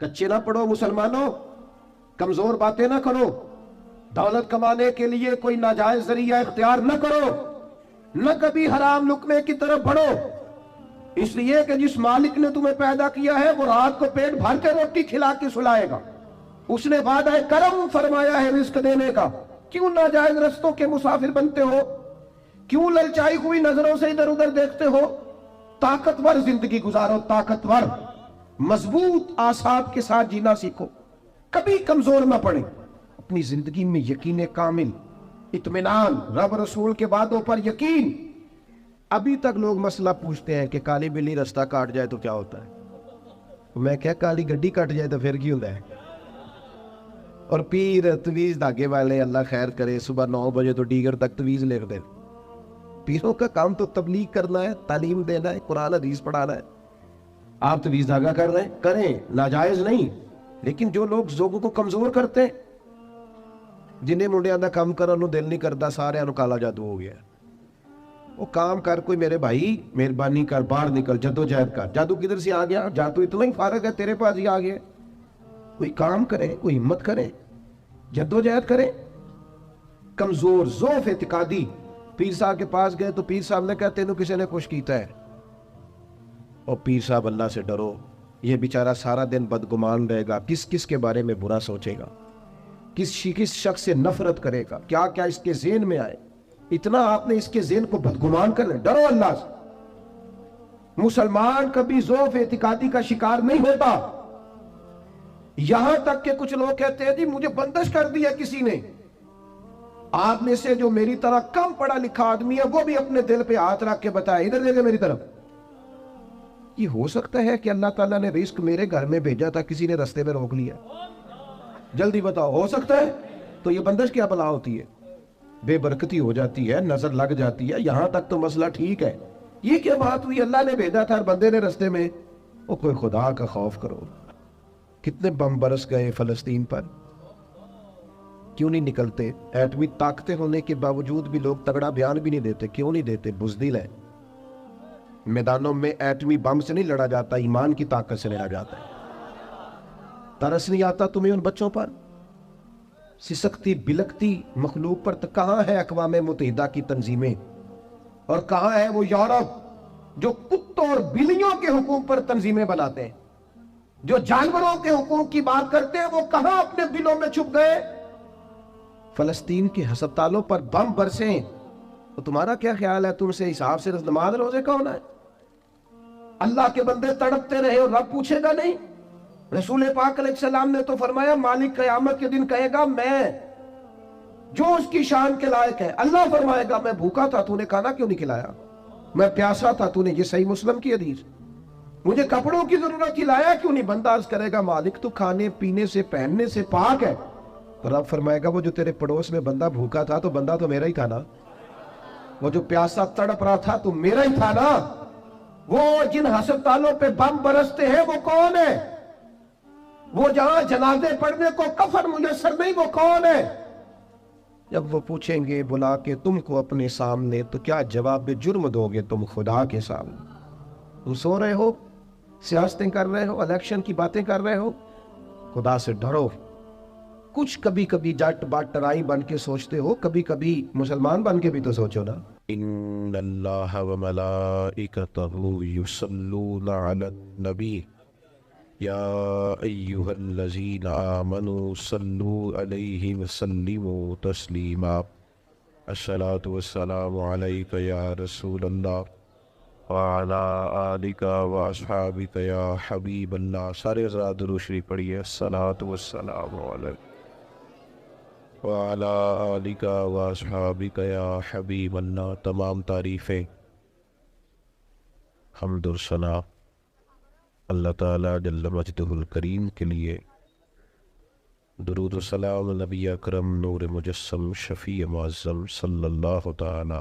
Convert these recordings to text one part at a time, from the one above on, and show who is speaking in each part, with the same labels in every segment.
Speaker 1: کچے نہ پڑو مسلمانوں، کمزور باتیں نہ کرو، دولت کمانے کے لیے کوئی ناجائز ذریعہ اختیار نہ کرو، نہ کبھی حرام لقمے کی طرف بڑھو، اس لیے کہ جس مالک نے تمہیں پیدا کیا ہے وہ رات کو پیٹ بھر کے روٹی کھلا کے سلائے گا، اس نے وعدہ کرم فرمایا ہے رزق دینے کا۔ کیوں ناجائز رستوں کے مسافر بنتے ہو؟ کیوں للچائی ہوئی نظروں سے ادھر ادھر دیکھتے ہو؟ طاقتور زندگی گزارو، طاقتور مضبوط اعصاب کے ساتھ جینا سیکھو، کبھی کمزور نہ پڑے، اپنی زندگی میں یقین کامل، اطمینان، رب رسول کے وعدوں پر یقین۔ ابھی تک لوگ مسئلہ پوچھتے ہیں کہ کالی بلی رستہ کاٹ جائے تو کیا ہوتا ہے؟ میں کہا کالی گڈی کٹ جائے تو پھر کی ہوتا ہے؟ اور پیر تویز دھاگے والے اللہ خیر کرے صبح 9 بجے تو ڈیگر تک تویز لکھ دے۔ پیروں کا کام تو تبلیغ کرنا ہے، تعلیم دینا ہے، قرآن حدیث پڑھانا ہے۔ آپ تویز دھاگا کر رہے ہیں، کریں، ناجائز نہیں، لیکن جو لوگ لوگوں کو کمزور کرتے ہیں، جنہیں منڈیاں دا کام کرن نو دل نہیں کرتا، سارے انو کالا جادو ہو گیا۔ وہ کام کر کوئی میرے بھائی، مہربانی کر، باہر نکل، جدوجہد کر۔ جادو کدھر سے آ گیا؟ جادو اتنا ہی فارغ ہے تیرے پاس ہی آ گیا۔ کوئی کام کرے، کوئی ہمت کرے، جدوجہد کرے۔ کمزور، ضعف اعتقادی، پیر صاحب کے پاس گئے تو پیر صاحب نے کہا تینوں کسی نے کچھ کیتا ہے؟ اور پیر صاحب اللہ سے ڈرو، یہ بیچارہ سارا دن بدگمان رہے گا، کس کس کے بارے میں برا سوچے گا، کس شخص سے نفرت کرے گا، کیا کیا اس کے ذہن میں آئے، اتنا آپ نے اس کے ذہن کو بدگمان کر لیں۔ ڈرو اللہ سے۔ مسلمان کبھی ضعف اعتقادی کا شکار نہیں ہوتا، یہاں تک کہ کچھ لوگ کہتے ہیں جی مجھے بندش کر دیا کسی نے۔ آپ میں سے جو میری طرح کم پڑھا لکھا آدمی ہے وہ بھی اپنے دل پہ ہاتھ رکھ کے بتائے، ادھر دیکھے میری طرف، یہ ہو سکتا ہے کہ اللہ تعالیٰ نے رزق میرے گھر میں بھیجا تھا، کسی نے رستے میں روک لیا؟ جلدی بتاؤ، ہو سکتا ہے؟ تو یہ بندش کیا بلا ہوتی ہے؟ بے برکتی ہو جاتی ہے، نظر لگ جاتی ہے، یہاں تک تو مسئلہ ٹھیک ہے۔ یہ کیا بات ہوئی؟ اللہ نے بھیجا تھا اور بندے نے رستے میں۔ وہ کوئی خدا کا خوف کرو۔ کتنے بم برس گئے فلسطین پر، کیوں نہیں نکلتے؟ ایٹمی طاقتیں ہونے کے باوجود بھی لوگ تگڑا بیان بھی نہیں دیتے، کیوں نہیں دیتے؟ بزدل ہیں۔ میدانوں میں ایٹمی بم سے نہیں لڑا جاتا، ایمان کی طاقت سے لڑا جاتا ہے۔ ترس نہیں آتا تمہیں ان بچوں پر؟ سسکتی بلکتی مخلوق پر؟ تو کہاں ہے اقوام متحدہ کی تنظیمیں، اور کہاں ہے وہ یورپ جو کتوں اور بلیوں کے حقوق پر تنظیمیں بناتے ہیں، جو جانوروں کے حقوق کی بات کرتے ہیں؟ وہ کہاں اپنے دلوں میں چھپ گئے؟ فلسطین کے ہسپتالوں پر بم برسیں تو تمہارا کیا خیال ہے؟ تم سے حساب سے نماز روزے کا ہونا ہے؟ اللہ کے بندے تڑپتے رہے اور رب پوچھے گا نہیں؟ رسول پاک علیہ السلام نے تو فرمایا مالک قیامت کے دن کہے گا میں جو اس کی شان کے لائق ہے۔ اللہ فرمائے گا میں بھوکا تھا، تو نے کھانا کیوں نہیں کھلایا؟ میں پیاسا تھا، تو نے، یہ صحیح مسلم کی حدیث، مجھے کپڑوں کی ضرورت تھی، لایا کیوں نہیں؟ بندہ عرض کرے گا مالک تو کھانے پینے سے پہننے سے پاک ہے۔ تو رب فرمائے گا وہ جو تیرے پڑوس میں بندہ بھوکا تھا تو بندہ تو میرا ہی تھا نا، وہ جو پیاسا تڑپ رہا تھا تو میرا ہی تھا نا۔ وہ جن ہسپتالوں پہ بم برستے ہیں وہ کون ہے؟ وہ جہاں جنازے پڑھنے کو کفن میسر نہیں، وہ کون ہے؟ جب وہ پوچھیں گے بلا کے تم کو اپنے سامنے تو کیا جواب جرم دو گے تم خدا کے سامنے؟ تم سو رہے ہو، سیاستیں کر رہے ہو، الیکشن کی باتیں کر رہے ہو؟ خدا سے ڈرو۔ کچھ کبھی کبھی جٹ باٹرائی بن کے سوچتے ہو، کبھی کبھی مسلمان بن کے بھی تو سوچو نا۔ ان اللہ وملائکتہ یصلون علی النبی یا ایہا الذین آمنوا صلوا علیہ وسلموا تسلیما۔ الصلاۃ والسلام علیک یا رسول اللہ وعلی آلک واصحابک یا حبیب اللہ۔ سارے حضرات درود شریف پڑھیے۔ الصلاۃ والسلام علیک وعلی آلک واصحابک یا حبیب اللہ۔ تمام تعریفیں، حمد و ثنا اللہ تعالیٰ جل مجدہ الکریم کے لیے۔ درود و سلام نبی اکرم نور مجسم شفیع معظم صلی اللہ تعالیٰ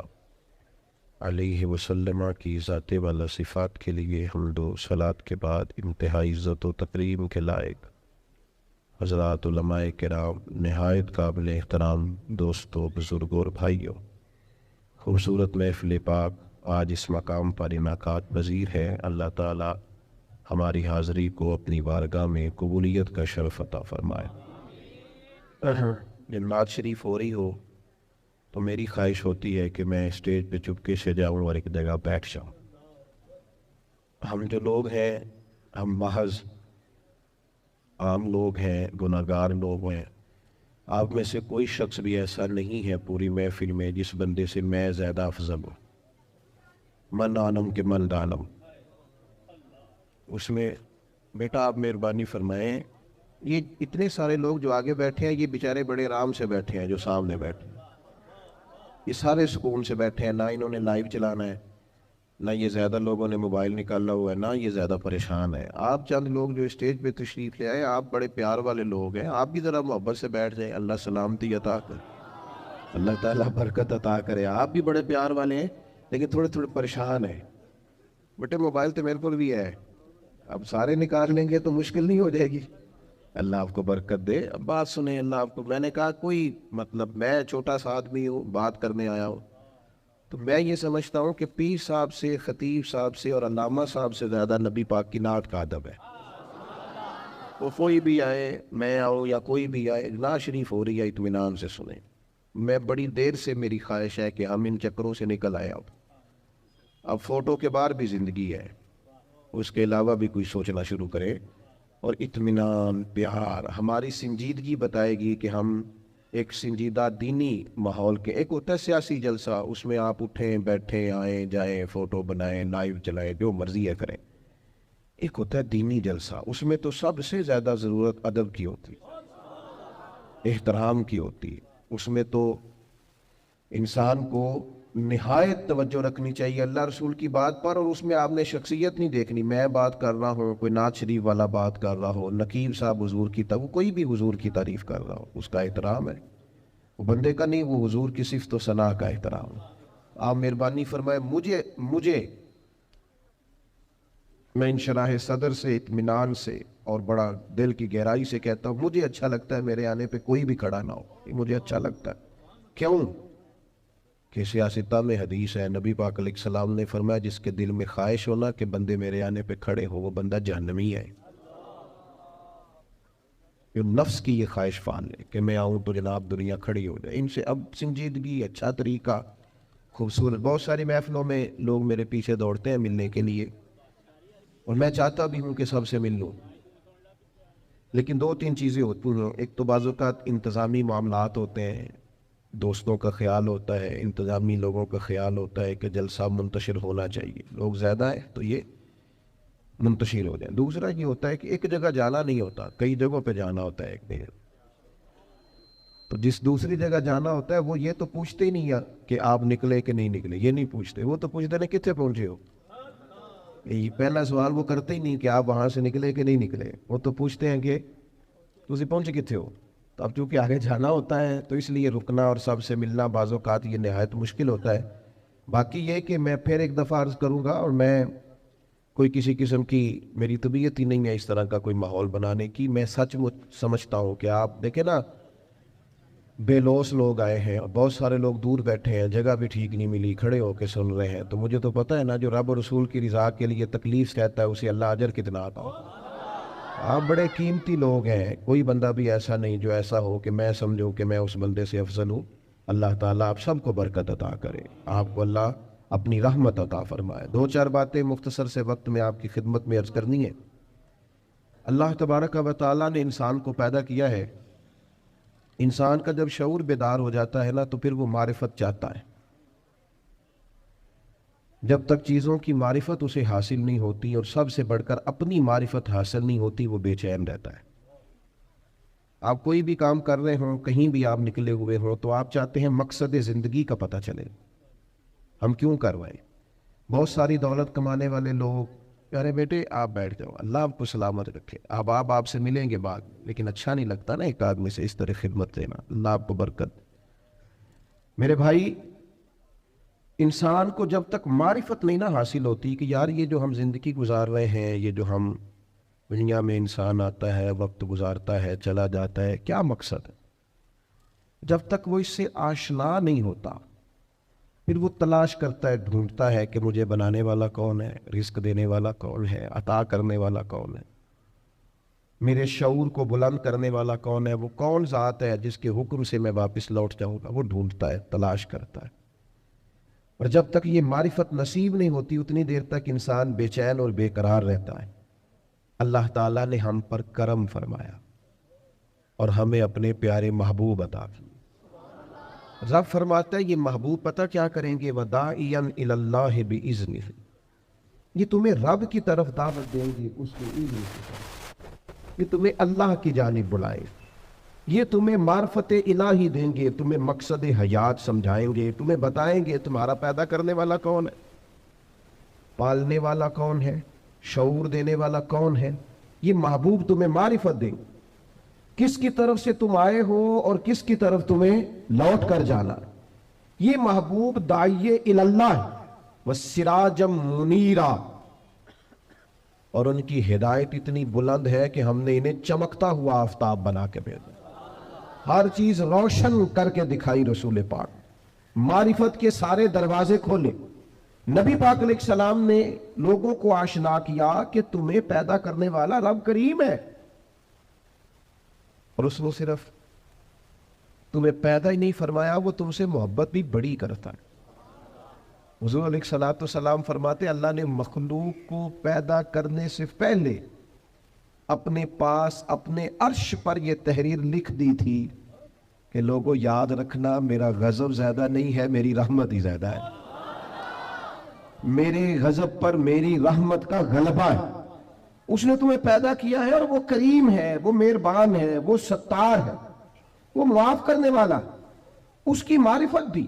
Speaker 1: علیہ وسلم کی ذات والا صفات کے لیے۔ حمد و صلات کے بعد انتہائی عزت و تکریم کے لائق حضرات علماء کرام، نہایت قابل احترام دوستوں، بزرگوں اور بھائیوں، خوبصورت محفل پاک آج اس مقام پر انعقاد پذیر ہے۔ اللہ تعالیٰ ہماری حاضری کو اپنی بارگاہ میں قبولیت کا شرف عطا فرمائے۔ جب نعت شریف ہو رہی ہو تو میری خواہش ہوتی ہے کہ میں اسٹیج پہ چپکے سے جاؤں اور ایک جگہ بیٹھ جاؤں۔ ہم جو لوگ ہیں ہم محض عام لوگ ہیں، گناہگار لوگ ہیں۔ آپ میں سے کوئی شخص بھی ایسا نہیں ہے پوری محفل میں جس بندے سے میں زیادہ افضل ہوں۔ من عالم کے من عالم، اس میں بیٹا آپ مہربانی فرمائیں، یہ اتنے سارے لوگ جو آگے بیٹھے ہیں یہ بیچارے بڑے آرام سے بیٹھے ہیں، جو سامنے بیٹھے ہیں یہ سارے سکون سے بیٹھے ہیں، نہ انہوں نے لائیو چلانا ہے، نہ یہ زیادہ لوگوں نے موبائل نکالا ہوا ہے، نہ یہ زیادہ پریشان ہے۔ آپ چند لوگ جو اسٹیج پہ تشریف لے آئے، آپ بڑے پیار والے لوگ ہیں، آپ بھی ذرا محبت سے بیٹھ جائیں، اللہ سلامتی عطا کرے، اللہ تعالیٰ برکت عطا کرے۔ آپ بھی بڑے پیار والے ہیں لیکن تھوڑے تھوڑے پریشان ہیں۔ بیٹے موبائل تو میرے کو بھی ہے، اب سارے نکال لیں گے تو مشکل نہیں ہو جائے گی؟ اللہ آپ کو برکت دے۔ اب بات سنیں، اللہ آپ کو، میں نے کہا کوئی مطلب میں چھوٹا سا آدمی ہوں، بات کرنے آیا ہوں، تو میں یہ سمجھتا ہوں کہ پیر صاحب سے، خطیب صاحب سے اور علامہ صاحب سے زیادہ نبی پاک کی نعت کا ادب ہے۔ وہ کوئی بھی آئے، میں آؤں یا کوئی بھی آئے، نعت شریف ہو رہی ہے اطمینان سے سنیں۔ میں بڑی دیر سے میری خواہش ہے کہ ہم ان چکروں سے نکل آئے۔ اب فوٹو کے بعد بھی زندگی ہے، اس کے علاوہ بھی کوئی سوچنا شروع کرے، اور اطمینان، پیار، ہماری سنجیدگی بتائے گی کہ ہم ایک سنجیدہ دینی ماحول کے، ایک ہوتا ہے سیاسی جلسہ، اس میں آپ اٹھیں بیٹھیں آئیں جائیں فوٹو بنائیں لائیو چلائیں جو مرضی ہے کریں۔ ایک ہوتا ہے دینی جلسہ، اس میں تو سب سے زیادہ ضرورت ادب کی ہوتی، احترام کی ہوتی، اس میں تو انسان کو نہایت توجہ رکھنی چاہیے اللہ رسول کی بات پر، اور اس میں آپ نے شخصیت نہیں دیکھنی، میں بات کر رہا ہوں، کوئی نعت شریف والا بات کر رہا ہو، نقیب صاحب حضور کی کوئی بھی حضور کی تعریف کر رہا ہو، اس کا احترام ہے، وہ بندے کا نہیں، وہ حضور کی صفت و ثنا کا احترام۔ آپ مہربانی فرمائے، مجھے میں انشراح صدر سے، اطمینان سے اور بڑا دل کی گہرائی سے کہتا ہوں، مجھے اچھا لگتا ہے میرے آنے پہ کوئی بھی کھڑا نہ ہو، یہ مجھے اچھا لگتا ہے۔ کیوں کہ سیاستہ میں حدیث ہے، نبی پاک علیہ السلام نے فرمایا جس کے دل میں خواہش ہونا کہ بندے میرے آنے پہ کھڑے ہو، وہ بندہ جہنمی ہے۔ جو نفس کی یہ خواہش فان لے کہ میں آؤں تو جناب دنیا کھڑی ہو جائے، ان سے اب سنجیدگی، اچھا طریقہ، خوبصورت، بہت ساری محفلوں میں لوگ میرے پیچھے دوڑتے ہیں ملنے کے لیے، اور میں چاہتا بھی ہوں کہ سب سے مل لوں، لیکن دو تین چیزیں ہوتی ہیں۔ ایک تو بعض اوقات انتظامی معاملات ہوتے ہیں، دوستوں کا خیال ہوتا ہے، انتظامی لوگوں کا خیال ہوتا ہے کہ جلسہ منتشر ہونا چاہیے، لوگ زیادہ ہیں تو یہ منتشر ہو جائیں۔ دوسرا یہ ہوتا ہے کہ ایک جگہ جانا نہیں ہوتا، کئی جگہوں پہ جانا ہوتا ہے ایک دن، تو جس دوسری جگہ جانا ہوتا ہے وہ یہ تو پوچھتے ہی نہیں ہے کہ آپ نکلے کہ نہیں نکلے، یہ نہیں پوچھتے، وہ تو پوچھتے ہیں کتنے پہنچے ہو، یہ پہلا سوال وہ کرتے ہی نہیں کہ آپ وہاں سے نکلے کہ نہیں نکلے، وہ تو پوچھتے ہیں کہ تسی پہنچے کتنے ہو۔ تو اب چونکہ آگے جانا ہوتا ہے تو اس لیے رکنا اور سب سے ملنا بعض اوقات یہ نہایت مشکل ہوتا ہے۔ باقی یہ کہ میں پھر ایک دفعہ عرض کروں گا، اور میں کوئی کسی قسم کی میری طبیعت ہی نہیں ہے اس طرح کا کوئی ماحول بنانے کی، میں سچ سمجھتا ہوں کہ آپ دیکھیں نا، بے لوس لوگ آئے ہیں، بہت سارے لوگ دور بیٹھے ہیں، جگہ بھی ٹھیک نہیں ملی، کھڑے ہو کے سن رہے ہیں، تو مجھے تو پتہ ہے نا جو رب اور رسول کی رضا کے لیے تکلیف کہتا ہے اسے اللہ اجر کتنا عطا ہوتا ہے۔ آپ بڑے قیمتی لوگ ہیں، کوئی بندہ بھی ایسا نہیں جو ایسا ہو کہ میں سمجھوں کہ میں اس بندے سے افضل ہوں۔ اللہ تعالیٰ آپ سب کو برکت عطا کرے، آپ کو اللہ اپنی رحمت عطا فرمائے۔ دو چار باتیں مختصر سے وقت میں آپ کی خدمت میں عرض کرنی ہے۔ اللہ تبارک و تعالیٰ نے انسان کو پیدا کیا ہے، انسان کا جب شعور بیدار ہو جاتا ہے نا تو پھر وہ معرفت چاہتا ہے۔ جب تک چیزوں کی معرفت اسے حاصل نہیں ہوتی اور سب سے بڑھ کر اپنی معرفت حاصل نہیں ہوتی، وہ بے چین رہتا ہے۔ آپ کوئی بھی کام کر رہے ہوں، کہیں بھی آپ نکلے ہوئے ہوں، تو آپ چاہتے ہیں مقصد زندگی کا پتہ چلے، ہم کیوں کروائیں۔ بہت ساری دولت کمانے والے لوگ، ارے بیٹے آپ بیٹھ جاؤ، اللہ آپ کو سلامت رکھے، آپ سے ملیں گے بعد، لیکن اچھا نہیں لگتا نا ایک آدمی سے اس طرح خدمت دینا، اللہ آپ کو برکت۔ میرے بھائی، انسان کو جب تک معرفت نہیں نہ حاصل ہوتی کہ یار یہ جو ہم زندگی گزار رہے ہیں، یہ جو ہم دنیا میں انسان آتا ہے، وقت گزارتا ہے، چلا جاتا ہے، کیا مقصد ہے، جب تک وہ اس سے آشنا نہیں ہوتا، پھر وہ تلاش کرتا ہے، ڈھونڈتا ہے کہ مجھے بنانے والا کون ہے، رزق دینے والا کون ہے، عطا کرنے والا کون ہے، میرے شعور کو بلند کرنے والا کون ہے، وہ کون ذات ہے جس کے حکم سے میں واپس لوٹ جاؤں گا۔ وہ ڈھونڈتا ہے، تلاش کرتا ہے، اور جب تک یہ معرفت نصیب نہیں ہوتی اتنی دیر تک انسان بے چین اور بے قرار رہتا ہے۔ اللہ تعالیٰ نے ہم پر کرم فرمایا اور ہمیں اپنے پیارے محبوب عطا کیے۔ رب فرماتا ہے یہ محبوب پتہ کیا کریں گے، وَدَاعِيًا إِلَى اللَّهِ بِإِذْنِهِ، یہ تمہیں رب کی طرف دعوت دیں گے، اس کے اذن سے، یہ تمہیں اللہ کی جانب بلائیں گے، یہ تمہیں معرفت الہی دیں گے، تمہیں مقصد حیات سمجھائیں گے، تمہیں بتائیں گے تمہارا پیدا کرنے والا کون ہے، پالنے والا کون ہے، شعور دینے والا کون ہے۔ یہ محبوب تمہیں معرفت دیں گے، کس کی طرف سے تم آئے ہو اور کس کی طرف تمہیں لوٹ کر جانا۔ یہ محبوب داعیے اللہ وسراجم منیرا، اور ان کی ہدایت اتنی بلند ہے کہ ہم نے انہیں چمکتا ہوا آفتاب بنا کے بھیجا، ہر چیز روشن کر کے دکھائی۔ رسول پاک معرفت کے سارے دروازے کھولے۔ نبی پاک علیہ السلام نے لوگوں کو آشنا کیا کہ تمہیں پیدا کرنے والا رب کریم ہے، اور اس وہ صرف تمہیں پیدا ہی نہیں فرمایا، وہ تم سے محبت بھی بڑی کرتا ہے۔ حضور علیہ الصلوۃ والسلام فرماتے اللہ نے مخلوق کو پیدا کرنے سے پہلے اپنے پاس اپنے عرش پر یہ تحریر لکھ دی تھی کہ لوگوں یاد رکھنا میرا غضب زیادہ نہیں ہے، میری رحمت ہی زیادہ ہے، میرے غضب پر میری رحمت کا غلبہ ہے۔ اس نے تمہیں پیدا کیا ہے اور وہ کریم ہے، وہ مہربان ہے، وہ ستار ہے، وہ معاف کرنے والا، اس کی معرفت بھی۔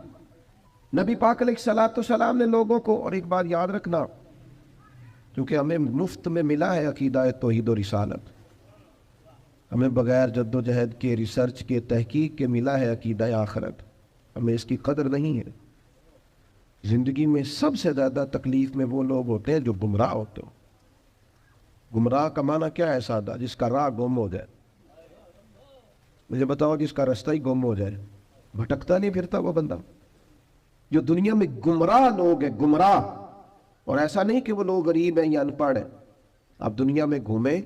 Speaker 1: نبی پاک علیہ الصلوۃ والسلام نے لوگوں کو، اور ایک بات یاد رکھنا کیونکہ ہمیں مفت میں ملا ہے عقیدہ توحید و رسالت، ہمیں بغیر جد و جہد کے، ریسرچ کے، تحقیق کے ملا ہے عقیدہ آخرت، ہمیں اس کی قدر نہیں ہے۔ زندگی میں سب سے زیادہ تکلیف میں وہ لوگ ہوتے ہیں جو گمراہ ہوتے ہیں۔ گمراہ کا معنی کیا ہے سادہ؟ جس کا راہ گم ہو جائے۔ مجھے بتاؤ جس کا رستہ ہی گم ہو جائے، بھٹکتا نہیں پھرتا وہ بندہ۔ جو دنیا میں گمراہ لوگ ہیں، گمراہ، اور ایسا نہیں کہ وہ لوگ غریب ہیں یا ان پڑھ ہیں، آپ دنیا میں گھومیں،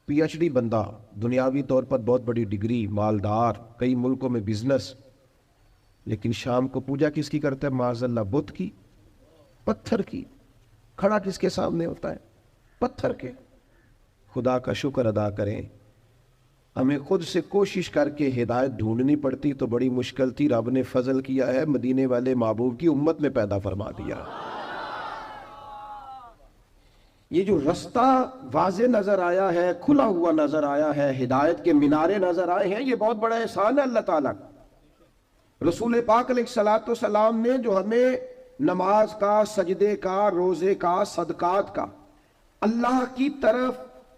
Speaker 1: پی ایچ ڈی بندہ، دنیاوی طور پر بہت بڑی ڈگری، مالدار، کئی ملکوں میں بزنس، لیکن شام کو پوجا کس کی کرتا ہے؟ معاذ اللہ بت کی، پتھر کی۔ کھڑا کس کے سامنے ہوتا ہے؟ پتھر کے۔ خدا کا شکر ادا کریں، ہمیں خود سے کوشش کر کے ہدایت ڈھونڈنی پڑتی تو بڑی مشکل تھی، رب نے فضل کیا ہے، مدینے والے محبوب کی امت میں پیدا فرما دیا۔ یہ جو رستہ واضح نظر آیا ہے، کھلا ہوا نظر آیا ہے، ہدایت کے مینارے نظر آئے ہیں، یہ بہت بڑا احسان ہے اللہ تعالیٰ کا۔ رسول پاک علیہ الصلوۃ والسلام نے جو ہمیں نماز کا، سجدے کا، روزے کا، صدقات کا، اللہ کی طرف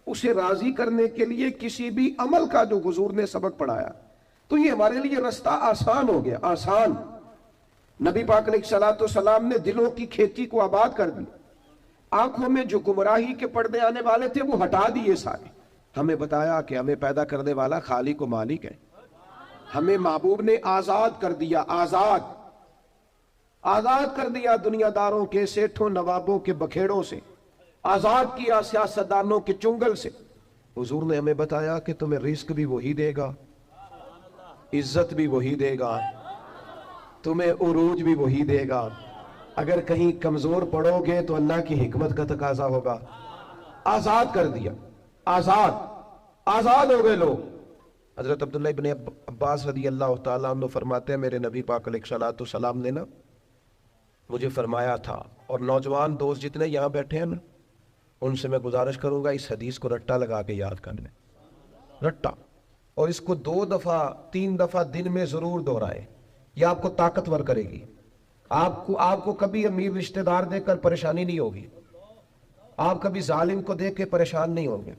Speaker 1: اسے راضی کرنے کے لیے کسی بھی عمل کا جو حضور نے سبق پڑھایا، تو یہ ہمارے لیے رستہ آسان ہو گیا، آسان۔ نبی پاک علیہ الصلوۃ والسلام نے دلوں کی کھیتی کو آباد کر دی، آنکھوں میں جو گمراہی کے پردے آنے والے تھے وہ ہٹا دیے سارے۔ ہمیں بتایا کہ ہمیں پیدا کرنے والا خالق و مالک ہے، ہمیں محبوب نے آزاد کر دیا، آزاد کر دیا دنیا داروں کے، سیٹھوں نوابوں کے بکھیڑوں سے، آزاد کیا سیاستدانوں کے چنگل سے۔ حضور نے ہمیں بتایا کہ تمہیں رزق بھی وہی دے گا، عزت بھی وہی دے گا، تمہیں عروج بھی وہی دے گا۔ اگر کہیں کمزور پڑو گے تو اللہ کی حکمت کا تقاضا ہوگا۔ آزاد کر دیا، آزاد ہو گئے لوگ۔ حضرت عبداللہ ابن عباس رضی اللہ تعالیٰ عنہ فرماتے ہیں میرے نبی پاک علیہ الصلوۃ والسلام نے مجھے فرمایا تھا، اور نوجوان دوست جتنے یہاں بیٹھے ہیں ان سے میں گزارش کروں گا اس حدیث کو رٹا لگا کے یاد کر لیں، رٹا، اور اس کو 2 دفعہ 3 دفعہ دن میں ضرور دہرائے، یہ آپ کو طاقتور کرے گی۔ آپ کو کبھی امیر رشتہ دار دیکھ کر پریشانی نہیں ہوگی، آپ کبھی ظالم کو دیکھ کے پریشان نہیں ہوں گے،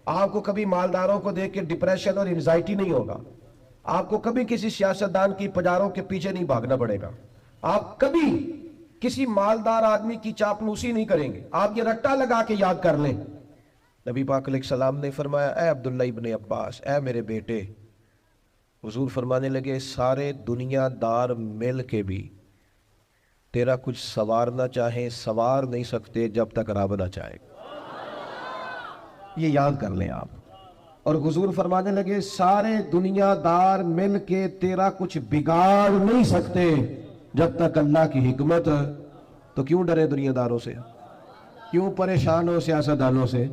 Speaker 1: آپ کو کبھی مالداروں کو دیکھ کے ڈپریشن اور انزائٹی نہیں ہوگا، آپ کو کبھی کسی سیاستدان کی پجاروں کے پیچھے نہیں بھاگنا پڑے گا، آپ کبھی کسی مالدار آدمی کی چاپلوسی نہیں کریں گے۔ آپ یہ رٹا لگا کے یاد کر لیں۔ نبی پاک علیہ السلام نے فرمایا اے عبداللہ ابن عباس، اے میرے بیٹے، حضور فرمانے لگے سارے دنیا دار مل کے بھی تیرا کچھ سوارنا چاہیں سوار نہیں سکتے جب تک رب نہ چاہے. یہ یاد کر لیں آپ. اور حضور فرمانے لگے سارے دنیا دار مل کے تیرا کچھ بگاڑ نہیں سکتے جب تک اللہ کی حکمت. تو کیوں ڈرے دنیا داروں سے؟ کیوں پریشان ہو سیاستدانوں سے؟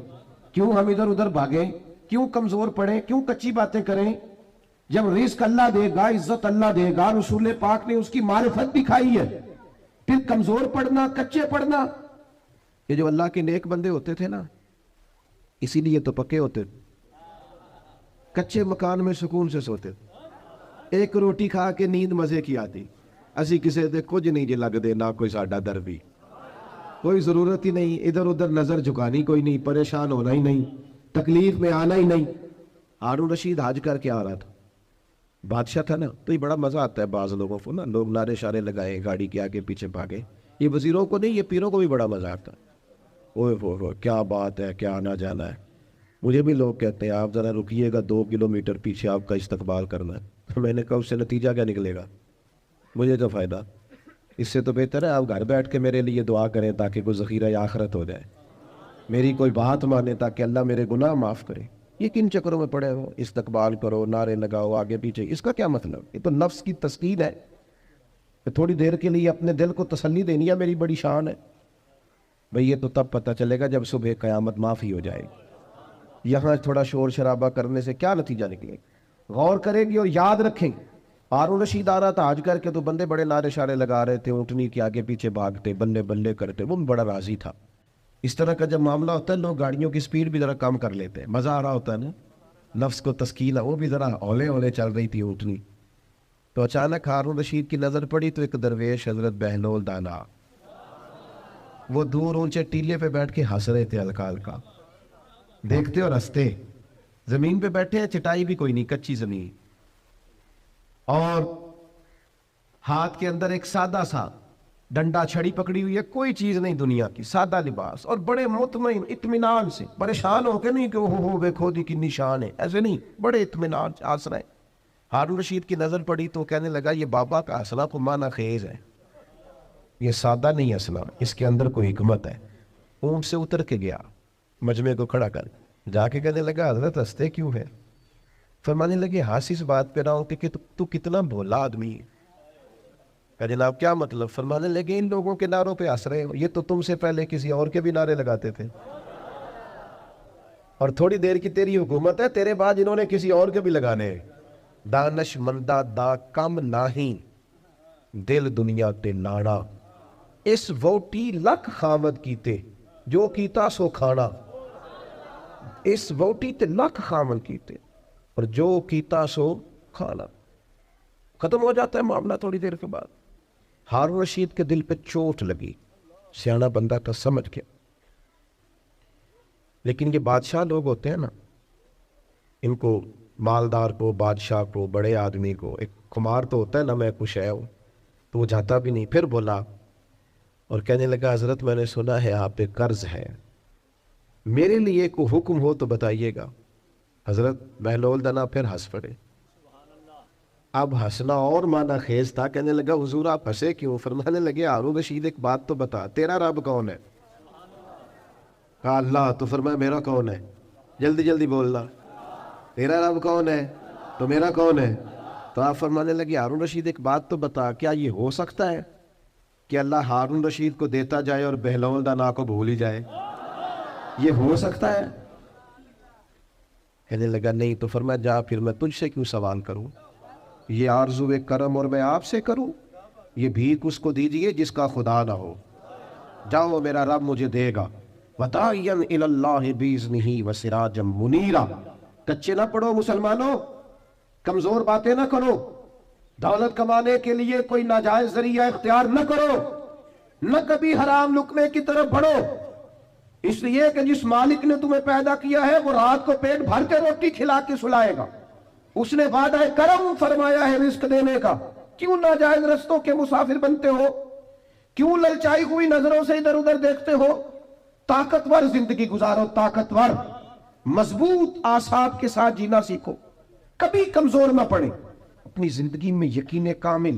Speaker 1: کیوں ہم ادھر ادھر بھاگیں؟ کیوں کمزور پڑیں؟ کیوں کچی باتیں کریں؟ جب رزق اللہ دے گا، عزت اللہ دے گا، رسول پاک نے اس کی معرفت دکھائی ہے، پھر کمزور پڑنا، کچے پڑنا. یہ جو اللہ کے نیک بندے ہوتے تھے نا، اسی لیے تو پکے ہوتے. کچے مکان میں سکون سے سوتے، ایک روٹی کھا کے نیند مزے کی آتی. اسی کسی دے کچھ نہیں جی لگ دے، نہ کوئی ساڈا در بھی، کوئی ضرورت ہی نہیں، ادھر ادھر نظر جھکانی کوئی نہیں، پریشان ہونا ہی نہیں، تکلیف میں آنا ہی نہیں. ہارون رشید حج کر کے آ رہا تھا، بادشاہ تھا نا، تو یہ بڑا مزہ آتا ہے بعض لوگوں کو نا، لوگ نعرے شارے لگائے، گاڑی کے آگے پیچھے بھاگے. یہ وزیروں کو نہیں، یہ پیروں کو بھی بڑا مزہ آتا ہے. اوہ ہو کیا بات ہے، کیا آنا جانا ہے. مجھے بھی لوگ کہتے ہیں آپ ذرا رکیے گا، 2 کلومیٹر پیچھے آپ کا استقبال کرنا ہے. میں نے کہا اس سے نتیجہ کیا نکلے گا، مجھے تو فائدہ. اس سے تو بہتر ہے آپ گھر بیٹھ کے میرے لیے دعا کریں تاکہ کوئی ذخیرہ آخرت ہو جائے، میری کوئی بات مانے تاکہ اللہ میرے گناہ معاف کرے. یہ کن چکروں میں پڑے ہو، استقبال کرو، نعرے لگاؤ آگے پیچھے، اس کا کیا مطلب؟ یہ تو نفس کی تسکین ہے. تھوڑی دیر کے لیے اپنے دل کو تسلی دینی ہے میری بڑی شان ہے. بھئی یہ تو تب پتہ چلے گا جب صبح قیامت معافی ہو جائے گی. یہاں تھوڑا شور شرابہ کرنے سے کیا نتیجہ نکلے گا؟ غور کریں گی اور یاد رکھیں. ہارون رشید آ رہا تھا حج کر کے، تو بندے بڑے نعرے شارے لگا رہے تھے، اونٹنی کے آگے پیچھے بھاگتے، بلے بلے کرتے، وہ بڑا راضی تھا. اس طرح کا جب معاملہ ہوتا ہے لوگ گاڑیوں کی سپیڈ بھی ذرا کم کر لیتے ہیں، مزہ آ رہا ہوتا ہے نا، نفس کو تسکین ہے. وہ بھی ذرا اولے اولے چل رہی تھی اونٹنی. تو اچانک ہارون رشید کی نظر پڑی تو ایک درویش حضرت بہلول دانا، وہ دور اونچے ٹیلے پہ بیٹھ کے ہنس رہے تھے ہلکا ہلکا، دیکھتے اور ہنستے. زمین پہ بیٹھے ہیں، چٹائی بھی کوئی نہیں، کچی زمین، اور ہاتھ کے اندر ایک سادہ سا ڈنڈا چھڑی پکڑی ہوئی ہے، کوئی چیز نہیں دنیا کی، سادہ لباس، اور بڑے مطمئن اطمینان سے، پریشان ہو کے نہیں کہ ہو دیکھو دی کی نشان ہے، ایسے نہیں، بڑے اطمینان سے ہنس رہے. ہارون رشید کی نظر پڑی تو کہنے لگا یہ بابا کا ہنسنا کو معنی خیز ہے، یہ سادہ نہیں ہنسنا، اس کے اندر کوئی حکمت ہے. اونٹ سے اتر کے گیا، مجمع کو کھڑا کر جا کے کہنے لگا حضرت ہنستے کیوں ہے؟ فرمانے لگے ہنس اس بات پہ رہا ہوں کہ تو کتنا بھولا آدمی ہے. کہ جناب کیا مطلب؟ فرمانے لگے ان لوگوں کے نعروں پہ ہنس رہے ہو، یہ تو تم سے پہلے کسی اور کے بھی نعرے لگاتے تھے، اور تھوڑی دیر کی تیری حکومت ہے، تیرے بعد انہوں نے کسی اور کے بھی لگانے ہیں. دانش مندہ دا کم نہیں، دل دنیا تے ناڑا، اس ووٹی لکھ خامد کیتے جو کیتا سو کھانا. اس ووٹی تے لکھ خامد کیتے اور جو کیتا سو کھانا. ختم ہو جاتا ہے معاملہ تھوڑی دیر کے بعد. ہارون رشید کے دل پہ چوٹ لگی، سیانا بندہ تھا، سمجھ گیا. لیکن یہ بادشاہ لوگ ہوتے ہیں نا، ان کو، مالدار کو، بادشاہ کو، بڑے آدمی کو ایک خمار تو ہوتا ہے نا، میں کچھ ہے ہوں، تو وہ جاتا بھی نہیں. پھر بولا اور کہنے لگا حضرت میں نے سنا ہے آپ پہ قرض ہے، میرے لیے کوئی حکم ہو تو بتائیے گا. حضرت بہلول دنا پھر ہنس پڑے. اب ہنسنا اور معنی خیز تھا. کہنے لگا حضور آپ ہنسے کیوں؟ فرمانے لگے ہارون رشید ایک بات تو بتا، تیرا رب کون ہے؟ کہا اللہ. تو فرمایا میرا کون ہے؟ جلدی جلدی بولنا. تیرا رب کون ہے تو میرا کون ہے؟ تو آپ فرمانے لگے ہارون رشید ایک بات تو بتا، کیا یہ ہو سکتا ہے کہ اللہ ہارون رشید کو دیتا جائے اور بہلول دانا کو بھول ہی جائے؟ یہ ہو سکتا ہے؟ کہنے لگا نہیں. تو فرمایا جا پھر میں تجھ سے کیوں سوال کروں، یہ آرزو کرم اور میں آپ سے کروں؟ یہ بھیک اس کو دیجئے جس کا خدا نہ ہو. جاؤ میرا رب مجھے دے گا. وَدَاعِيًا إِلَى اللَّهِ بِإِذْنِهِ وَسِرَاجًا مُنِيرًا. کچے نہ پڑھو مسلمانوں، کمزور باتیں نہ کرو، دولت کمانے کے لیے کوئی ناجائز ذریعہ اختیار نہ کرو، نہ کبھی حرام لقمے کی طرف بڑھو. اس لیے کہ جس مالک نے تمہیں پیدا کیا ہے وہ رات کو پیٹ بھر کے روٹی کھلا کے سلائے گا. اس نے وعدہ کرم فرمایا ہے رزق دینے کا. کیوں ناجائز رستوں کے مسافر بنتے ہو؟ کیوں للچائی ہوئی نظروں سے ادھر ادھر دیکھتے ہو؟ طاقتور زندگی گزارو، طاقتور مضبوط اعصاب کے ساتھ جینا سیکھو، کبھی کمزور نہ پڑے. اپنی زندگی میں یقین کامل،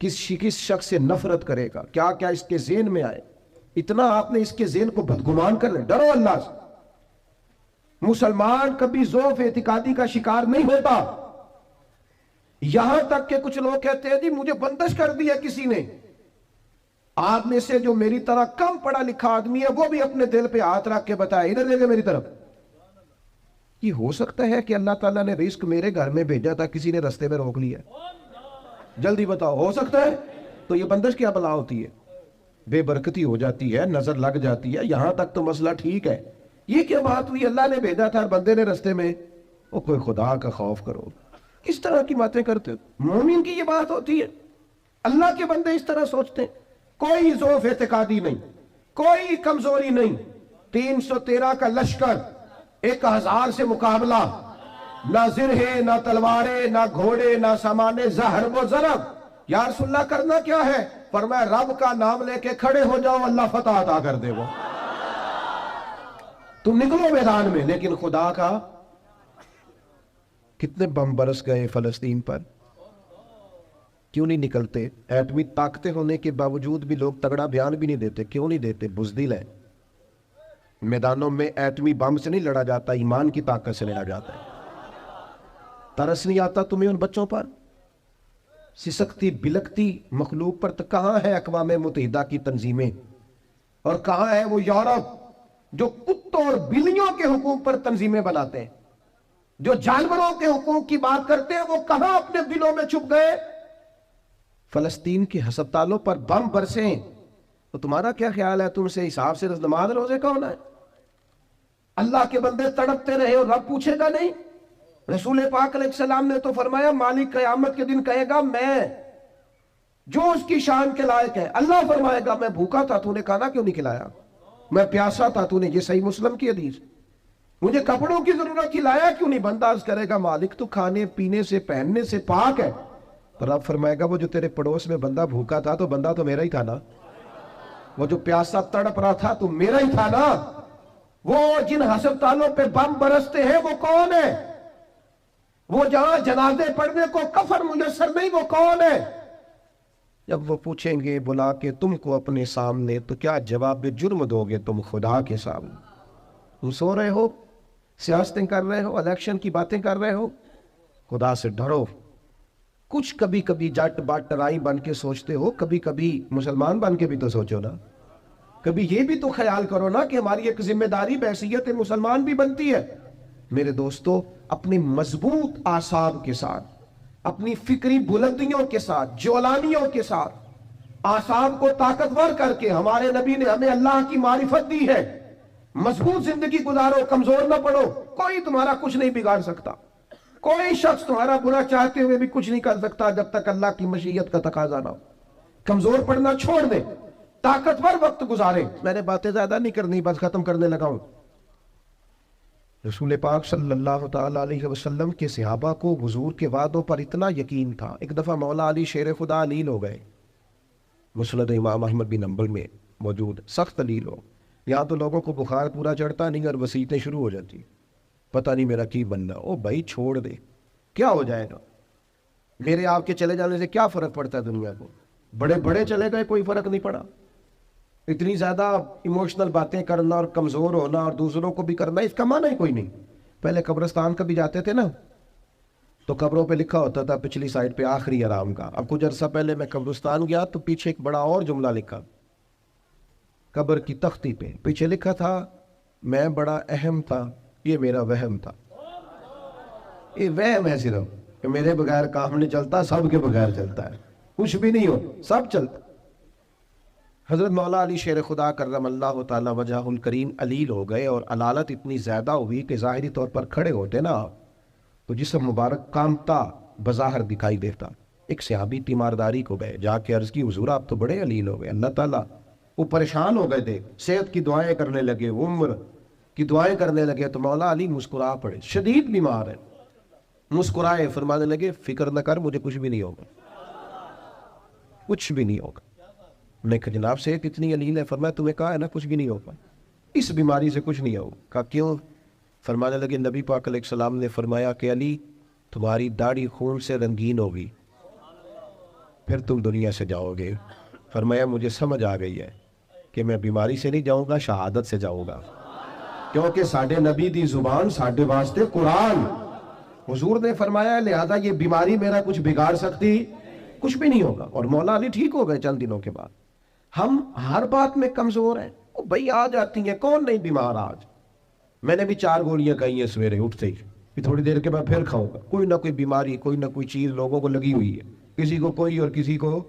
Speaker 1: کس شخص سے نفرت کرے گا، کیا کیا اس کے ذہن میں آئے، اتنا آپ نے اس کے ذہن کو بدگمان کر لیں. ڈرو اللہ سے. مسلمان کبھی ضعف اعتقادی کا شکار نہیں ہوتا. یہاں تک کہ کچھ لوگ کہتے ہیں جی مجھے بندش کر دیا کسی نے. آپ میں سے جو میری طرح کم پڑھا لکھا آدمی ہے وہ بھی اپنے دل پہ ہاتھ رکھ کے بتائے ادھر دیکھے میری طرف. یہ ہو سکتا ہے کہ اللہ تعالیٰ نے رزق میرے گھر میں بھیجا تھا، کسی نے رستے میں روک لیا؟ جلدی بتاؤ، ہو سکتا ہے؟ تو یہ بندش کیا بلا ہوتی ہے؟ بے برکتی ہو جاتی ہے، نظر لگ جاتی ہے، یہاں تک تو مسئلہ ٹھیک ہے. یہ کیا بات ہوئی؟ اللہ نے بھیجا تھا اور بندے نے رستے میں. وہ کوئی خدا کا خوف کرو، اس طرح کی باتیں کرتے ہو. مومن کی یہ بات ہوتی ہے. اللہ کے بندے اس طرح سوچتے ہیں. کوئی ضعف اعتقادی نہیں، کوئی کمزوری نہیں. 313 کا لشکر، 1000 سے مقابلہ، نہ زرہیں نہ تلواریں نہ گھوڑے نہ سامان زہر و ضرب. یا رسول اللہ کرنا کیا ہے؟ فرمایا رب کا نام لے کے کھڑے ہو جاؤ، اللہ فتح عطا کر دے. وہ تم نکلو میدان میں. لیکن خدا کا کتنے بم برس گئے فلسطین پر، کیوں نہیں نکلتے؟ ایٹمی طاقتیں ہونے کے باوجود بھی لوگ تگڑا بیان بھی نہیں دیتے. کیوں نہیں دیتے؟ بزدل ہے. میدانوں میں ایٹمی بم سے نہیں لڑا جاتا، ایمان کی طاقت سے لڑا جاتا ہے. ترس نہیں آتا تمہیں ان بچوں پر؟ سسکتی بلکتی مخلوق پر. تو کہاں ہے اقوام متحدہ کی تنظیمیں، اور کہاں ہے وہ یورپ جو کتوں اور بلیوں کے حقوق پر تنظیمیں بناتے ہیں، جو جانوروں کے حقوق کی بات کرتے ہیں؟ وہ کہاں اپنے دلوں میں چھپ گئے؟ فلسطین کے ہسپتالوں پر بم برسیں تو تمہارا کیا خیال ہے؟ تم سے حساب سے نماز روزے کا ہونا ہے؟ اللہ کے بندے تڑپتے رہے اور رب پوچھے گا نہیں؟ رسول پاک علیہ السلام نے تو فرمایا مالک قیامت کے دن کہے گا میں جو اس کی شان کے لائق ہے. اللہ فرمائے گا میں بھوکا تھا، تو نے کھانا کیوں نہیں کھلایا؟ میں پیاسا تھا، تو نے، یہ صحیح مسلم کی حدیث، مجھے کپڑوں کی ضرورت تھی، لایا کیوں نہیں؟ بندہ عرض کرے گا مالک تو کھانے پینے سے پہننے سے پاک ہے. تو رب فرمائے گا وہ جو تیرے پڑوس میں بندہ بھوکا تھا تو بندہ تو میرا ہی تھا نا. وہ جو پیاسا تڑپ رہا تھا تو میرا ہی تھا نا. وہ جن ہسپتالوں پہ بم برستے ہیں وہ کون ہے؟ وہ جہاں جنازے پڑھنے کو کفن میسر نہیں، وہ کون ہے؟ جب وہ پوچھیں گے بلا کے تم کو اپنے سامنے تو کیا جواب جرم دو گے تم خدا کے سامنے؟ تم سو رہے ہو، سیاستیں کر رہے ہو، الیکشن کی باتیں کر رہے ہو. خدا سے ڈرو. کچھ کبھی کبھی جٹ باٹرائی بن کے سوچتے ہو، کبھی کبھی مسلمان بن کے بھی تو سوچو نا. کبھی یہ بھی تو خیال کرو نا کہ ہماری ایک ذمہ داری بحیثیت مسلمان بھی بنتی ہے. میرے دوستو، اپنی مضبوط اعصاب کے ساتھ، اپنی فکری بلندیوں کے ساتھ، جولانیوں کے ساتھ اعصاب کو طاقتور کر کے ہمارے نبی نے ہمیں اللہ کی معرفت دی ہے. مضبوط زندگی گزارو، کمزور نہ پڑو. کوئی تمہارا کچھ نہیں بگاڑ سکتا، کوئی شخص تمہارا برا چاہتے ہوئے بھی کچھ نہیں کر سکتا جب تک اللہ کی مشیت کا تقاضا نہ ہو. کمزور پڑنا چھوڑ دے، طاقتور وقت گزارے. میں نے باتیں زیادہ نہیں کرنی، بس ختم کرنے لگا ہوں. رسول پاک صلی اللہ تعالی علیہ وسلم کے صحابہ کو حضور کے وعدوں پر اتنا یقین تھا. ایک دفعہ مولا علی شیر خدا علیل ہو گئے. مسند امام احمد بن حنبل میں موجود، سخت علیل ہو. یہاں تو لوگوں کو بخار پورا چڑھتا نہیں اور وسیعتیں شروع ہو جاتی، پتہ نہیں میرا کی بننا. او بھائی چھوڑ دے، کیا ہو جائے گا؟ میرے آپ کے چلے جانے سے کیا فرق پڑتا ہے دنیا کو؟ بڑے بڑے چلے گئے، کوئی فرق نہیں پڑا. اتنی زیادہ ایموشنل باتیں کرنا اور کمزور ہونا اور دوسروں کو بھی کرنا، اس کا معنی ہی کوئی نہیں. پہلے قبرستان کبھی جاتے تھے نا تو قبروں پہ لکھا ہوتا تھا پچھلی سائڈ پہ آخری آرام کا. اب کچھ عرصہ پہلے میں قبرستان گیا تو پیچھے ایک بڑا اور جملہ لکھا، قبر کی تختی پہ پیچھے لکھا تھا میں بڑا اہم تھا، یہ میرا وہم تھا. یہ وہم ہے صرف کہ میرے بغیر کام نہیں چلتا، سب کے بغیر چلتا ہے. کچھ بھی نہیں ہو، سب چلتا. حضرت مولا علی شیر خدا کرم اللہ تعالی وجہ الکریم علیل ہو گئے، اور علالت اتنی زیادہ ہوئی کہ ظاہری طور پر کھڑے ہوتے نا تو جسم مبارک کامتا بظاہر دکھائی دیتا. ایک صحابی تیمارداری کو گئے، جا کے عرض کی حضور آپ تو بڑے علیل ہو گئے. اللہ تعالیٰ، وہ پریشان ہو گئے تھے، صحت کی دعائیں کرنے لگے، عمر کی دعائیں کرنے لگے. تو مولا علی مسکرا پڑے، شدید بیمار ہے، مسکرائے، فرمانے لگے فکر نہ کر، مجھے کچھ بھی نہیں ہوگا، کچھ بھی نہیں ہوگا. میں نے کہا جناب صحت اتنی علیل ہے؟ فرمایا تمہیں کہا ہے نا کچھ بھی نہیں ہوگا، اس بیماری سے کچھ نہیں ہوگا. کہا کیوں؟ فرمانے لگے نبی پاک علیہ السلام نے فرمایا کہ علی تمہاری داڑھی خون سے رنگین ہوگی. پھر تم دنیا سے جاؤ گے۔ فرمایا مجھے سمجھ آ گئی ہے کہ میں بیماری سے نہیں جاؤں گا، شہادت سے جاؤں گا، کیونکہ ساڈے نبی دی زبان ساڈے واسطے قرآن۔ حضور نے فرمایا لہذا یہ بیماری میرا کچھ بگاڑ سکتی کچھ بھی نہیں ہوگا۔ اور مولا علی ٹھیک ہو گئے چند دنوں کے بعد۔ ہم ہر بات میں کمزور ہیں، وہ بھئی آ جاتی ہیں، کون نہیں بیمار آج؟ میں نے بھی 4 گولیاں کھائی ہیں سویرے اٹھتے ہی، پھر تھوڑی دیر کے بعد پھر کھاؤں گا۔ کوئی نہ کوئی بیماری، کوئی نہ کوئی چیز لوگوں کو لگی ہوئی ہے، کسی کو کوئی اور کسی کو۔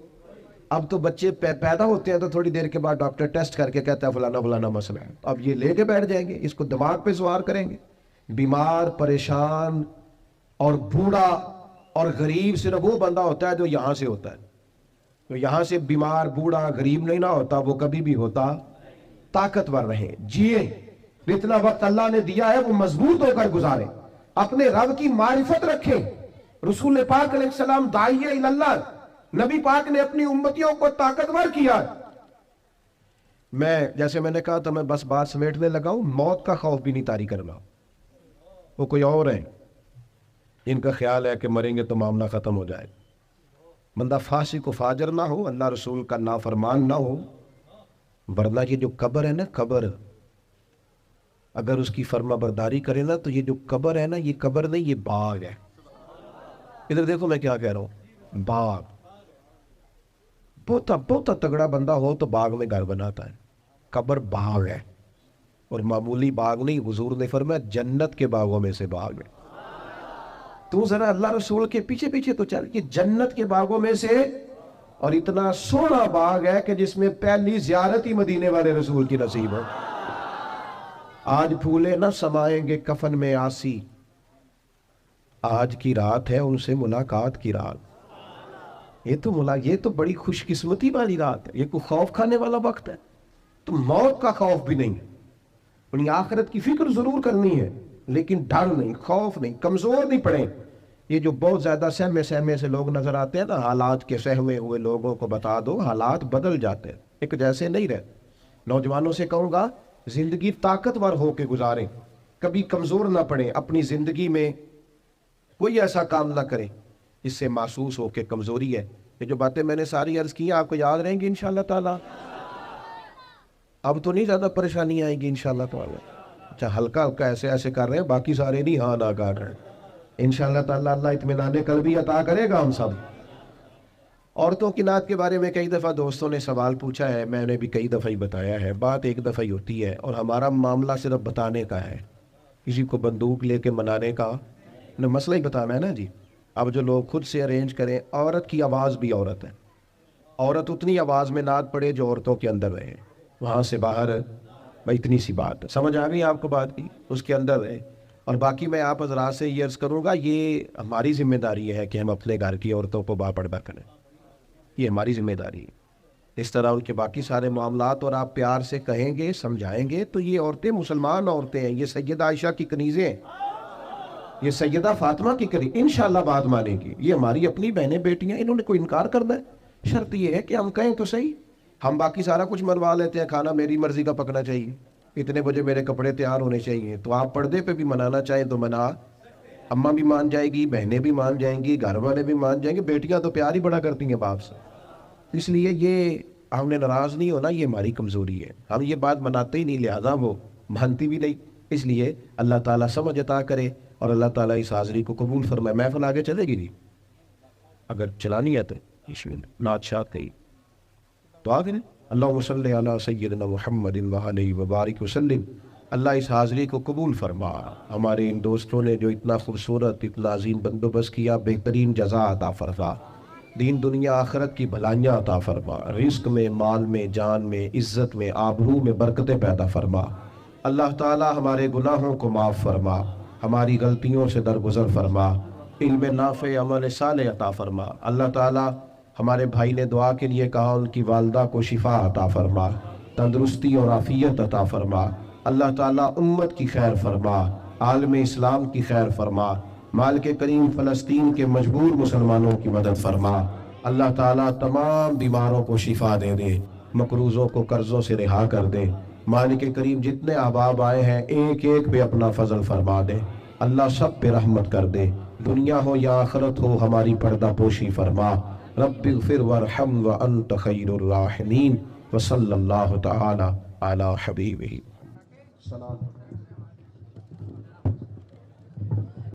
Speaker 1: اب تو بچے پیدا ہوتے ہیں تو تھوڑی دیر کے بعد ڈاکٹر ٹیسٹ کر کے کہتا ہے فلانا فلانا مسئلہ ہے، اب یہ لے کے بیٹھ جائیں گے، اس کو دماغ پہ سوار کریں گے۔ بیمار، پریشان اور بوڑھا اور غریب صرف وہ بندہ ہوتا ہے جو یہاں سے ہوتا ہے۔ تو یہاں سے بیمار، بوڑھا، غریب نہیں نہ ہوتا، وہ کبھی بھی ہوتا طاقتور رہے، جیے، جتنا وقت اللہ نے دیا ہے وہ مضبوط ہو کر گزارے، اپنے رب کی معرفت رکھیں۔ رسول پاک علیہ السلام داعیہ اللہ، نبی پاک نے اپنی امتیوں کو طاقتور کیا۔ جیسے میں نے کہا تھا، میں بس بات سمیٹنے لگا ہوں، موت کا خوف بھی نہیں طاری کرنا۔ وہ کوئی اور ہیں، ان کا خیال ہے کہ مریں گے تو معاملہ ختم ہو جائے۔ بندہ فاسق و فاجر نہ ہو، اللہ رسول کا نافرمان نہ ہو، ورنہ یہ جو قبر ہے نا، قبر اگر اس کی فرما برداری کرے نا تو یہ جو قبر ہے نا، یہ قبر نہیں، یہ باغ ہے۔ ادھر دیکھو میں کیا کہہ رہا ہوں، باغ۔ بہت تگڑا بندہ ہو تو باغ میں گھر بناتا ہے، قبر باغ ہے، اور معمولی باغ نہیں، حضور نے فرمایا جنت کے باغوں میں سے باغ ہے۔ تو ذرا اللہ رسول کے پیچھے پیچھے تو چل، یہ جنت کے باغوں میں سے، اور اتنا سونا باغ ہے کہ جس میں پہلی زیارت ہی مدینے والے رسول کی نصیب ہو۔ آج پھولے نہ سمائیں گے کفن میں آسی، آج کی رات ہے ان سے ملاقات کی رات۔ یہ تو بڑی خوش قسمتی والی رات ہے، یہ کوئی خوف کھانے والا وقت ہے، تو موت کا خوف بھی نہیں ہے۔ انہیں آخرت کی فکر ضرور کرنی ہے، لیکن ڈر نہیں، خوف نہیں، کمزور نہیں پڑیں۔ یہ جو بہت زیادہ سہمے سے لوگ نظر آتے ہیں نا، حالات کے سہمے ہوئے لوگوں کو بتا دو، حالات بدل جاتے ہیں، ایک جیسے نہیں رہتے۔ نوجوانوں سے کہوں گا زندگی طاقتور ہو کے گزاریں، کبھی کمزور نہ پڑیں، اپنی زندگی میں کوئی ایسا کام نہ کریں جس سے محسوس ہو کہ کمزوری ہے۔ یہ جو باتیں میں نے ساری عرض کی ہیں آپ کو یاد رہیں گی انشاءاللہ تعالی؟ اب تو نہیں زیادہ پریشانی آئیں گی انشاءاللہ تعالی؟ اچھا، ہلکا ہلکا ایسے کر رہے ہیں، باقی سارے نہیں ہاں نہ کر رہے ہیں۔ انشاءاللہ تعالی اللہ اطمینان قلبی عطا کرے گا ہم سب۔ عورتوں کی نعت کے بارے میں کئی دفعہ دوستوں نے سوال پوچھا ہے، میں نے بھی کئی دفعہ ہی بتایا ہے، بات ایک دفعہ ہی ہوتی ہے، اور ہمارا معاملہ صرف بتانے کا ہے، کسی کو بندوق لے کے منانے کا نہ، مسئلہ ہی بتانا ہے نا جی۔ اب جو لوگ خود سے ارینج کریں، عورت کی آواز بھی عورت ہے، عورت اتنی آواز میں نعت پڑے جو عورتوں کے اندر رہے، وہاں سے باہر، بھائی اتنی سی بات ہے، سمجھ آ گئی آپ کو بات کی، اس کے اندر رہے۔ اور باقی میں آپ حضرات سے یہ عرض کروں گا، یہ ہماری ذمہ داری ہے کہ ہم اپنے گھر کی عورتوں کو باپردہ کریں، یہ ہماری ذمہ داری ہے۔ اس طرح ان کے باقی سارے معاملات اور آپ پیار سے کہیں گے، سمجھائیں گے تو یہ عورتیں مسلمان عورتیں ہیں، یہ سیدہ عائشہ کی کنیزیں ہیں، یہ سیدہ فاطمہ کی کنیز، انشاءاللہ بات مانیں گی، یہ ہماری اپنی بہنیں بیٹیاں، انہوں نے کوئی انکار کرنا ہے؟ شرط یہ ہے کہ ہم کہیں تو صحیح، ہم باقی سارا کچھ منوا لیتے ہیں، کھانا میری مرضی کا پکنا چاہیے، اتنے بجے میرے کپڑے تیار ہونے چاہیے، تو آپ پردے پہ بھی منانا چاہیں تو منا، اماں بھی مان جائے گی، بہنیں بھی مان جائیں گی، گھر والے بھی مان جائیں گے، بیٹیاں تو پیار ہی بڑا کرتی ہیں باپ سے۔ اس لیے یہ ہم نے ناراض نہیں ہونا، یہ ہماری کمزوری ہے، ہم یہ بات مناتے ہی نہیں، لہذا وہ مانتی بھی نہیں۔ اس لیے اللہ تعالیٰ سمجھ عطا کرے اور اللہ تعالیٰ اس حاضری کو قبول فرمائے۔ محفل آگے چلے گی جی، اگر چلانی ہے تو نعت شاد کہی تو آگے اللہم صلی علی سیدنا محمد وعلیہ وبارک وسلم۔ اللہ اس حاضری کو قبول فرما، ہمارے ان دوستوں نے جو اتنا خوبصورت، اتنا عظیم بندوبست کیا، بہترین جزا عطا فرما، دین دنیا آخرت کی بھلائیاں عطا فرما، رزق میں، مال میں، جان میں، عزت میں، آبرو میں برکتیں پیدا فرما۔ اللہ تعالی ہمارے گناہوں کو معاف فرما، ہماری غلطیوں سے درگزر فرما، علم نافع، عمل صالح عطا فرما۔ اللہ تعالی ہمارے بھائی نے دعا کے لیے کہا، ان کی والدہ کو شفا عطا فرما، تندرستی اور عافیت عطا فرما۔ اللہ تعالیٰ امت کی خیر فرما، عالم اسلام کی خیر فرما، مالک کریم فلسطین کے مجبور مسلمانوں کی مدد فرما۔ اللہ تعالیٰ تمام بیماروں کو شفا دے دے، مقروضوں کو قرضوں سے رہا کر دے۔ مالک کریم جتنے احباب آئے ہیں ایک ایک پہ اپنا فضل فرما دے، اللہ سب پہ رحمت کر دے، دنیا ہو یا آخرت ہو ہماری پردہ پوشی فرما۔ رب اغفر وارحم وانت خیر الراحمین وصلی اللہ تعالی علی حبیبہ.